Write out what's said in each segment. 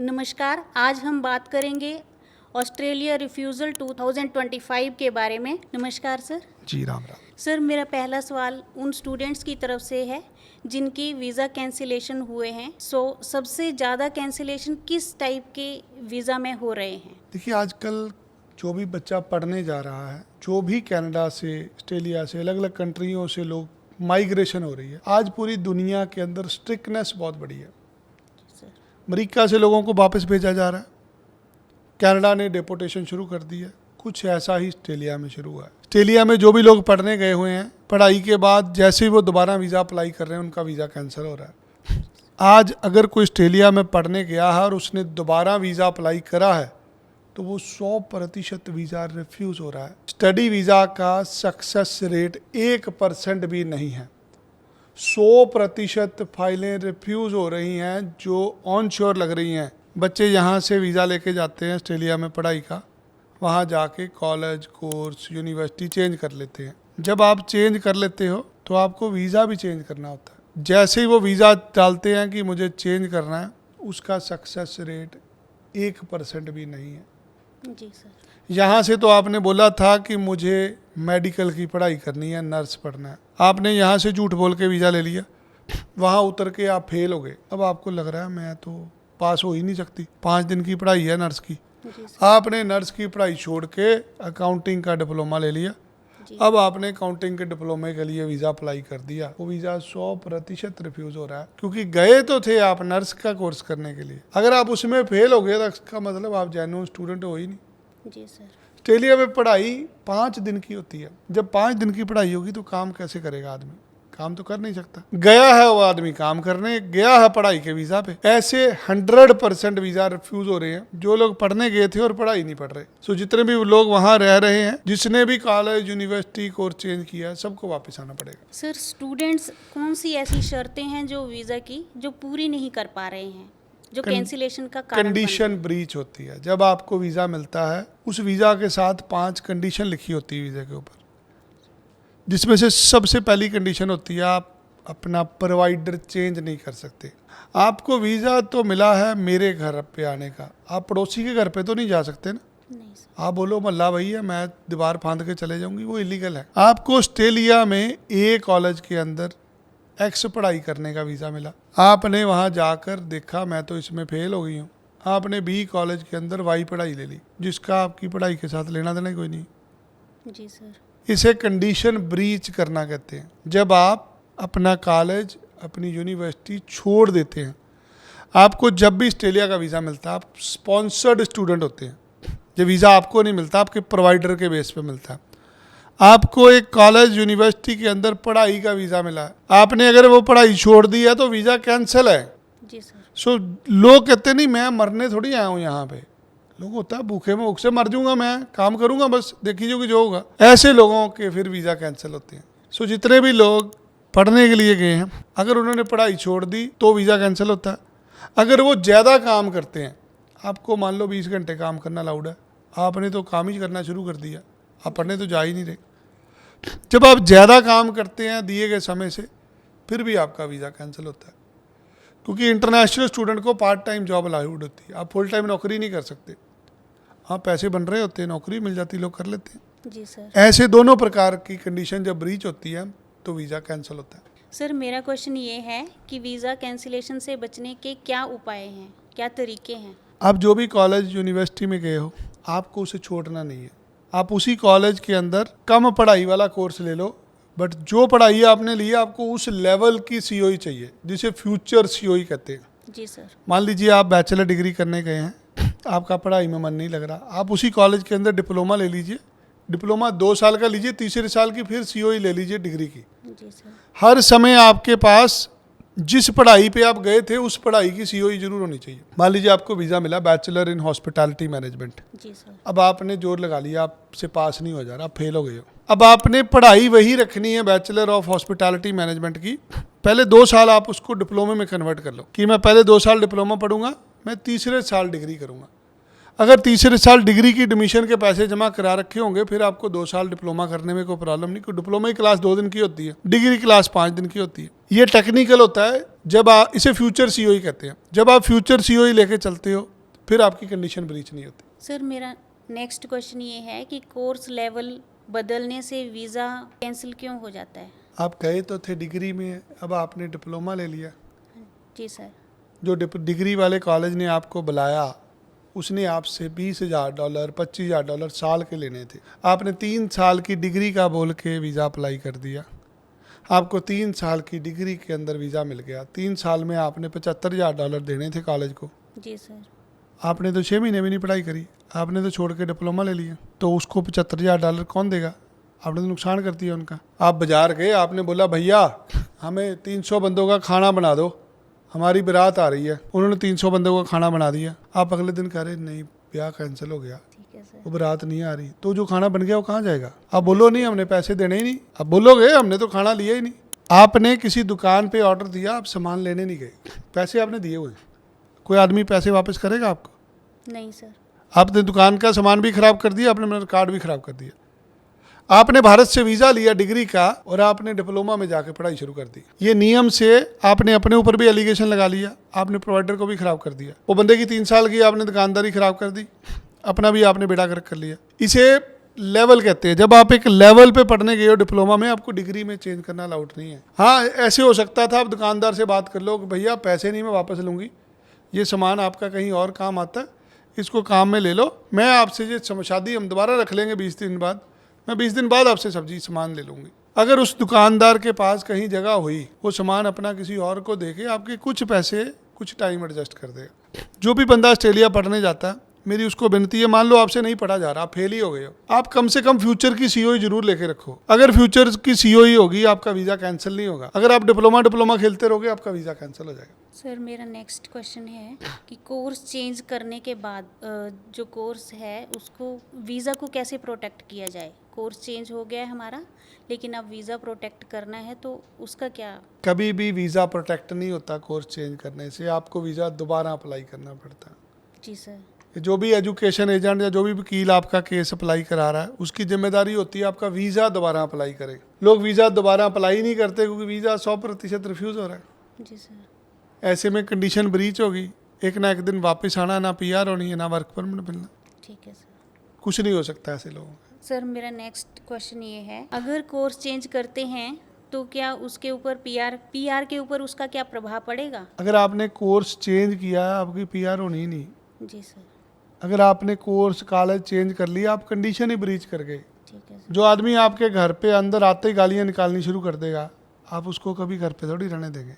नमस्कार, आज हम बात करेंगे ऑस्ट्रेलिया रिफ्यूज़ल 2025 के बारे में। नमस्कार सर। जी राम राम। सर, मेरा पहला सवाल उन स्टूडेंट्स की तरफ से है जिनकी वीज़ा कैंसिलेशन हुए हैं। सबसे ज़्यादा कैंसिलेशन किस टाइप के वीज़ा में हो रहे हैं? देखिए, आजकल जो भी बच्चा पढ़ने जा रहा है, जो भी कनाडा से, ऑस्ट्रेलिया से, अलग अलग कंट्रियों से लोग माइग्रेशन हो रही है। आज पूरी दुनिया के अंदर स्ट्रिक्टनेस बहुत बड़ी है। अमेरिका से लोगों को वापस भेजा जा रहा है, कनाडा ने डिपोर्टेशन शुरू कर दी है। कुछ ऐसा ही ऑस्ट्रेलिया में शुरू हुआ है। ऑस्ट्रेलिया में जो भी लोग पढ़ने गए हुए हैं, पढ़ाई के बाद जैसे ही वो दोबारा वीज़ा अप्लाई कर रहे हैं, उनका वीज़ा कैंसिल हो रहा है। आज अगर कोई ऑस्ट्रेलिया में पढ़ने गया है और उसने दोबारा वीज़ा अप्लाई करा है, तो वो 100% वीज़ा रिफ्यूज़ हो रहा है। स्टडी वीज़ा का सक्सेस रेट 1% भी नहीं है। 100% फाइलें रिफ्यूज़ हो रही हैं जो ऑन श्योर लग रही हैं। बच्चे यहाँ से वीज़ा लेके जाते हैं ऑस्ट्रेलिया में पढ़ाई का, वहाँ जाके कॉलेज, कोर्स, यूनिवर्सिटी चेंज कर लेते हैं। जब आप चेंज कर लेते हो तो आपको वीज़ा भी चेंज करना होता है। जैसे ही वो वीज़ा डालते हैं कि मुझे चेंज करना है, उसका सक्सेस रेट 1% भी नहीं है। जी सर। यहाँ से तो आपने बोला था कि मुझे मेडिकल की पढ़ाई करनी है, नर्स पढ़ना है। आपने यहाँ से झूठ बोल के वीज़ा ले लिया, वहाँ उतर के आप फेल हो गए। अब आपको लग रहा है मैं तो पास हो ही नहीं सकती। 5 दिन की पढ़ाई है नर्स की। आपने नर्स की पढ़ाई छोड़ के अकाउंटिंग का डिप्लोमा ले लिया। अब आपने अकाउंटिंग के डिप्लोमे के लिए वीज़ा अप्लाई कर दिया। वो वीज़ा 100% रिफ्यूज़ हो रहा है, क्योंकि गए तो थे आप नर्स का कोर्स करने के लिए। अगर आप उसमें फेल हो गए तो इसका मतलब आप जेन्युइन स्टूडेंट हो ही नहीं। जी सर। ऑस्ट्रेलिया में पढ़ाई 5 दिन की होती है। जब 5 दिन की पढ़ाई होगी तो काम कैसे करेगा आदमी? काम तो कर नहीं सकता। गया है वो आदमी काम करने, गया है पढ़ाई के वीज़ा पे। ऐसे 100% वीज़ा रिफ्यूज़ हो रहे हैं जो लोग पढ़ने गए थे और पढ़ाई नहीं पढ़ रहे। जितने भी लोग वहाँ रह रहे हैं, जिसने भी कॉलेज, यूनिवर्सिटी कोर्स चेंज किया है, सबको वापस आना पड़ेगा। सर, स्टूडेंट्स कौन सी ऐसी शर्तें हैं जो वीज़ा की जो पूरी नहीं कर पा रहे हैं, जो कैंसिलेशन का कारण कंडीशन ब्रीच होती है। जब आपको वीज़ा मिलता है, उस वीज़ा के साथ 5 कंडीशन लिखी होती है वीज़ा के ऊपर, जिसमें से सबसे पहली कंडीशन होती है आप अपना प्रोवाइडर चेंज नहीं कर सकते। आपको वीज़ा तो मिला है मेरे घर पे आने का, आप पड़ोसी के घर पे तो नहीं जा सकते ना। नहीं सर। आप बोलो मल्ला भैया मैं दीवार फांद के चले जाऊंगी, वो इलीगल है। आपको ऑस्ट्रेलिया में ए कॉलेज के अंदर एक्स पढ़ाई करने का वीज़ा मिला। आपने वहाँ जाकर देखा मैं तो इसमें फेल हो गई हूँ। आपने बी कॉलेज के अंदर वाई पढ़ाई ले ली, जिसका आपकी पढ़ाई के साथ लेना देना कोई नहीं। जी सर। इसे कंडीशन ब्रीच करना कहते हैं। जब आप अपना कॉलेज, अपनी यूनिवर्सिटी छोड़ देते हैं। आपको जब भी ऑस्ट्रेलिया का वीज़ा मिलता है, आप स्पॉन्सर्ड स्टूडेंट होते हैं। ये वीज़ा आपको नहीं मिलता, आपके प्रोवाइडर के बेस पे मिलता है। आपको एक कॉलेज, यूनिवर्सिटी के अंदर पढ़ाई का वीज़ा मिला है। आपने अगर वो पढ़ाई छोड़ दी है तो वीज़ा कैंसिल है। जी सर। लोग कहते नहीं मैं मरने थोड़ी आया हूँ यहाँ पे। लोग होता है भूखे में भूख से मर जाऊंगा, मैं काम करूंगा बस, देखी जो कि जो होगा। ऐसे लोगों के फिर वीज़ा कैंसिल होते हैं। जितने भी लोग पढ़ने के लिए गए हैं, अगर उन्होंने पढ़ाई छोड़ दी तो वीज़ा कैंसिल होता है। अगर वो ज़्यादा काम करते हैं, आपको मान लो 20 घंटे काम करना अलाउड है, आपने तो काम ही करना शुरू कर दिया, आप पढ़ने तो जा ही नहीं रहे। जब आप ज़्यादा काम करते हैं दिए गए समय से, फिर भी आपका वीज़ा कैंसिल होता है, क्योंकि इंटरनेशनल स्टूडेंट को पार्ट टाइम जॉब अलाउड होती है। आप फुल टाइम नौकरी नहीं कर सकते। हाँ, पैसे बन रहे होते हैं, नौकरी मिल जाती, लोग कर लेते हैं। जी सर। ऐसे दोनों प्रकार की कंडीशन जब ब्रीच होती है तो वीज़ा कैंसिल होता है। सर, मेरा क्वेश्चन ये है कि वीज़ा कैंसिलेशन से बचने के क्या उपाय हैं, क्या तरीके हैं? आप जो भी कॉलेज, यूनिवर्सिटी में गए हो, आपको उसे छोड़ना नहीं है। आप उसी कॉलेज के अंदर कम पढ़ाई वाला कोर्स ले लो, बट जो पढ़ाई आपने ली है आपको उस लेवल की COE चाहिए, जिसे फ्यूचर COE कहते हैं। जी सर। मान लीजिए आप बैचलर डिग्री करने गए हैं, आपका पढ़ाई में मन नहीं लग रहा, आप उसी कॉलेज के अंदर डिप्लोमा ले लीजिए। डिप्लोमा 2 साल का लीजिए, तीसरे साल की फिर COE ले लीजिए डिग्री की। जी सर। हर समय आपके पास जिस पढ़ाई पे आप गए थे उस पढ़ाई की COE जरूर होनी चाहिए। मान लीजिए आपको वीज़ा मिला बैचलर इन हॉस्पिटैलिटी मैनेजमेंट। जी सर। अब आपने जोर लगा लिया, आपसे पास नहीं हो जा रहा, आप फेल हो गए हो। अब आपने पढ़ाई वही रखनी है बैचलर ऑफ हॉस्पिटैलिटी मैनेजमेंट की। पहले 2 साल आप उसको डिप्लोमे में कन्वर्ट कर लो कि मैं पहले 2 साल डिप्लोमा पढ़ूंगा, मैं तीसरे साल डिग्री करूंगा। अगर तीसरे साल डिग्री की एडमिशन के पैसे जमा करा रखे होंगे, फिर आपको 2 साल डिप्लोमा करने में कोई प्रॉब्लम नहीं, क्योंकि डिप्लोमा की क्लास 2 दिन की होती है, डिग्री क्लास 5 दिन की होती है। ये टेक्निकल होता है। जब आप इसे फ्यूचर COE कहते हैं। जब आप फ्यूचर COE लेके चलते हो फिर आपकी कंडीशन ब्रीच नहीं होती। सर मेरा नेक्स्ट क्वेश्चन ये है कि कोर्स लेवल बदलने से वीज़ा कैंसिल क्यों हो जाता है? आप गए तो थे डिग्री में, अब आपने डिप्लोमा ले लिया। जी सर। जो डिग्री वाले कॉलेज ने आपको बुलाया उसने आपसे $20,000 $25,000 साल के लेने थे। आपने 3 साल की डिग्री का बोल के वीज़ा अप्लाई कर दिया। आपको 3 साल की डिग्री के अंदर वीज़ा मिल गया। 3 साल में आपने $75,000 देने थे कॉलेज को। जी सर। आपने तो 6 महीने भी नहीं पढ़ाई करी, आपने तो छोड़ के डिप्लोमा ले लिया। तो उसको $75,000 कौन देगा? आपने तो नुकसान कर दिया उनका। आप बाजार गए, आपने बोला भैया हमें 300 बंदों का खाना बना दो, हमारी बारात आ रही है। उन्होंने 300 बंदों का खाना बना दिया। आप अगले दिन कह रहे नहीं ब्याह कैंसिल हो गया, ठीक है सर। वो बारात नहीं आ रही, तो जो खाना बन गया वो कहाँ जाएगा? आप बोलो नहीं हमने पैसे देने ही नहीं। आप बोलोगे हमने तो खाना लिया ही नहीं। आपने किसी दुकान पे ऑर्डर दिया, आप सामान लेने नहीं गए, पैसे आपने दिए हुए। कोई आदमी पैसे वापस करेगा आपको? नहीं सर। आपने दुकान का सामान भी खराब कर दिया, आपने मेरा कार्ड भी खराब कर दिया। आपने भारत से वीज़ा लिया डिग्री का और आपने डिप्लोमा में जाके पढ़ाई शुरू कर दी। ये नियम से आपने अपने ऊपर भी एलिगेशन लगा लिया, आपने प्रोवाइडर को भी खराब कर दिया। वो बंदे की 3 साल की आपने दुकानदारी खराब कर दी, अपना भी आपने बेड़ा गर्क कर लिया। इसे लेवल कहते हैं। जब आप एक लेवल पे पढ़ने गए हो डिप्लोमा में, आपको डिग्री में चेंज करना अलाउड नहीं है। हाँ ऐसे हो सकता था आप दुकानदार से बात कर लो कि भैया पैसे नहीं मैं वापस लूँगी, ये सामान आपका कहीं और काम आता है, इसको काम में ले लो, मैं आपसे ये शादी हम दोबारा रख लेंगे 20 दिन बाद, मैं 20 दिन बाद आपसे सब्जी सामान ले लूँगी। अगर उस दुकानदार के पास कहीं जगह हुई, वो सामान अपना किसी और को देके आपके कुछ पैसे कुछ टाइम एडजस्ट कर देगा। जो भी बंदा ऑस्ट्रेलिया पढ़ने जाता है, मेरी उसको विनती है, मान लो आपसे नहीं पढ़ा जा रहा, आप फेल ही हो गए हो, आप कम से कम फ्यूचर की सीओई जरूर लेके रखो। अगर फ्यूचर की सीओई होगी आपका वीज़ा कैंसिल नहीं होगा। अगर आप डिप्लोमा खेलते रहोगे आपका वीज़ा कैंसिल हो जाएगा। सर मेरा नेक्स्ट क्वेश्चन है कि कोर्स चेंज करने के बाद जो कोर्स है उसको वीज़ा को कैसे प्रोटेक्ट किया जाए? कोर्स चेंज हो गया है हमारा, लेकिन अब वीज़ा प्रोटेक्ट करना है तो उसका क्या? कभी भी वीज़ा प्रोटेक्ट नहीं होता कोर्स चेंज करने से, आपको वीज़ा दोबारा अप्लाई करना पड़ता है। जी सर। जो भी एजुकेशन एजेंट या जो भी वकील आपका केस अप्लाई करा रहा है उसकी जिम्मेदारी होती है आपका वीज़ा दोबारा अप्लाई करे। लोग वीज़ा दोबारा अप्लाई नहीं करते क्योंकि वीज़ा 100% रिफ्यूज़ हो रहा है। जी सर। ऐसे में कंडीशन ब्रीच होगी, एक ना एक दिन वापस आना, ना पीआर होनी है, ना वर्क परमिट मिलना। ठीक है सर। कुछ नहीं हो सकता ऐसे लोगों का। सर मेरा नेक्स्ट क्वेश्चन ये है, अगर कोर्स चेंज करते हैं तो क्या उसके ऊपर पीआर के ऊपर उसका क्या प्रभाव पड़ेगा? अगर आपने कोर्स चेंज किया है आपकी पीआर होनी ही नहीं। जी सर। अगर आपने कोर्स कॉलेज चेंज कर लिया, आप कंडीशन ही ब्रीच कर गए। ठीक है सर। जो आदमी आपके घर पे अंदर आते ही गालियाँ निकालनी शुरू कर देगा, आप उसको कभी घर पे थोड़ी रहने देंगे।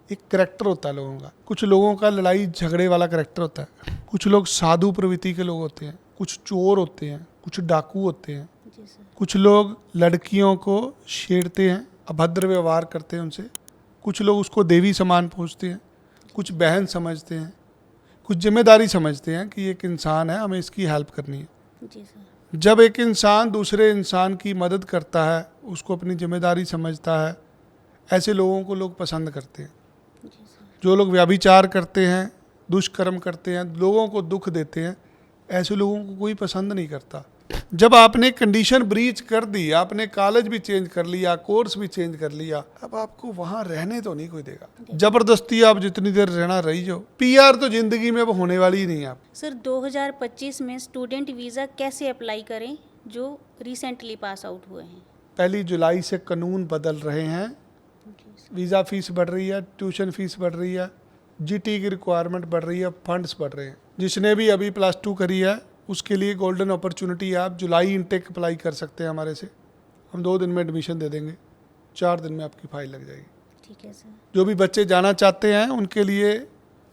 एक करैक्टर होता है लोगों का, कुछ लोगों का लड़ाई झगड़े वाला करैक्टर होता है, कुछ लोग साधु प्रवृत्ति के लोग होते हैं, कुछ चोर होते हैं, कुछ डाकू होते हैं, जी सर। कुछ लोग लड़कियों को छेड़ते हैं, अभद्र व्यवहार करते हैं उनसे, कुछ लोग उसको देवी समान पूजते हैं, कुछ बहन समझते हैं, कुछ जिम्मेदारी समझते हैं कि एक इंसान है हमें इसकी हेल्प करनी है। जी सर। जब एक इंसान दूसरे इंसान की मदद करता है, उसको अपनी जिम्मेदारी समझता है, ऐसे लोगों को लोग पसंद करते हैं। जी सर। जो लोग व्यभिचार करते हैं, दुष्कर्म करते हैं, लोगों को दुख देते हैं, ऐसे लोगों को कोई पसंद नहीं करता। जब आपने कंडीशन ब्रीच कर दी, आपने कॉलेज भी चेंज कर लिया, कोर्स भी चेंज कर लिया, अब आपको वहाँ रहने तो नहीं कोई देगा। जबरदस्ती आप जितनी देर रहना रही जो, पीआर तो जिंदगी में अब होने वाली ही नहीं है। आप सर 2025 में स्टूडेंट वीज़ा कैसे अप्लाई करें जो रिसेंटली पास आउट हुए हैं? 1 जुलाई से कानून बदल रहे हैं, वीज़ा फीस बढ़ रही है, ट्यूशन फीस बढ़ रही है, जीटी की रिक्वायरमेंट बढ़ रही है, फंड्स बढ़ रहे हैं। जिसने भी अभी +2 करी है उसके लिए गोल्डन अपॉर्चुनिटी है, आप जुलाई इनटेक अप्लाई कर सकते हैं हमारे से। हम 2 दिन में एडमिशन दे देंगे, 4 दिन में आपकी फाइल लग जाएगी। ठीक है सर। जो भी बच्चे जाना चाहते हैं उनके लिए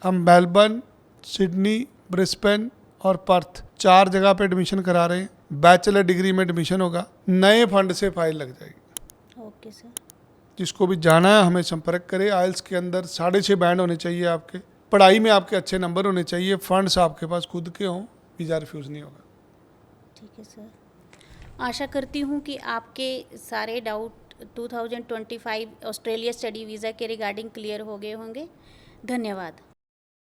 हम मेलबर्न, सिडनी, ब्रिस्बेन और पर्थ 4 जगह पे एडमिशन करा रहे हैं। बैचलर डिग्री में एडमिशन होगा, नए फंड से फाइल लग जाएगी। Okay sir. जिसको भी जाना है हमें संपर्क करें। आइल्स के अंदर 6.5 बैंड होने चाहिए आपके, पढ़ाई में आपके अच्छे नंबर होने चाहिए, फंड्स आपके पास खुद के हों, वीज़ा रिफ्यूज़ नहीं होगा। ठीक है सर। आशा करती हूँ कि आपके सारे डाउट 2025 ऑस्ट्रेलिया स्टडी वीज़ा के रिगार्डिंग क्लियर हो गए होंगे। धन्यवाद।